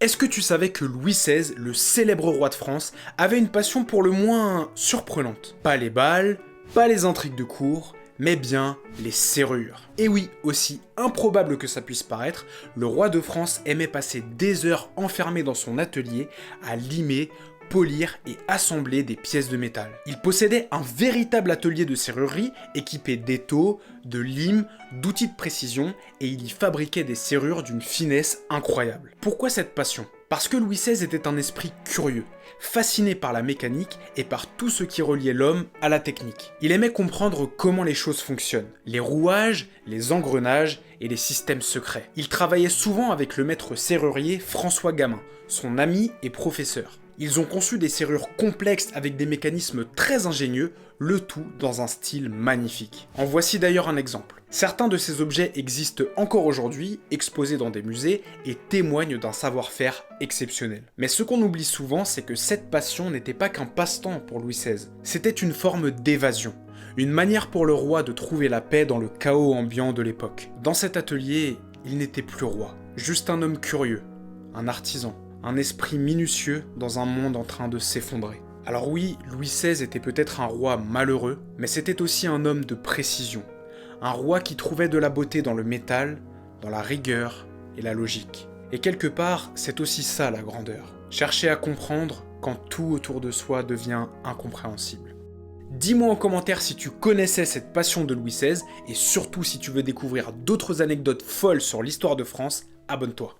Est-ce que tu savais que Louis XVI, le célèbre roi de France, avait une passion pour le moins surprenante? Pas les balles, pas les intrigues de cour, mais bien les serrures. Et oui, aussi improbable que ça puisse paraître, le roi de France aimait passer des heures enfermé dans son atelier à limer, polir et assembler des pièces de métal. Il possédait un véritable atelier de serrurerie équipé d'étaux, de limes, d'outils de précision et il y fabriquait des serrures d'une finesse incroyable. Pourquoi cette passion? Parce que Louis XVI était un esprit curieux, fasciné par la mécanique et par tout ce qui reliait l'homme à la technique. Il aimait comprendre comment les choses fonctionnent, les rouages, les engrenages et les systèmes secrets. Il travaillait souvent avec le maître serrurier François Gamin, son ami et professeur. Ils ont conçu des serrures complexes avec des mécanismes très ingénieux, le tout dans un style magnifique. En voici d'ailleurs un exemple. Certains de ces objets existent encore aujourd'hui, exposés dans des musées, et témoignent d'un savoir-faire exceptionnel. Mais ce qu'on oublie souvent, c'est que cette passion n'était pas qu'un passe-temps pour Louis XVI. C'était une forme d'évasion. Une manière pour le roi de trouver la paix dans le chaos ambiant de l'époque. Dans cet atelier, il n'était plus roi, juste un homme curieux, un artisan. Un esprit minutieux dans un monde en train de s'effondrer. Alors oui, Louis XVI était peut-être un roi malheureux, mais c'était aussi un homme de précision. Un roi qui trouvait de la beauté dans le métal, dans la rigueur et la logique. Et quelque part, c'est aussi ça la grandeur. Chercher à comprendre quand tout autour de soi devient incompréhensible. Dis-moi en commentaire si tu connaissais cette passion de Louis XVI, et surtout si tu veux découvrir d'autres anecdotes folles sur l'histoire de France, abonne-toi.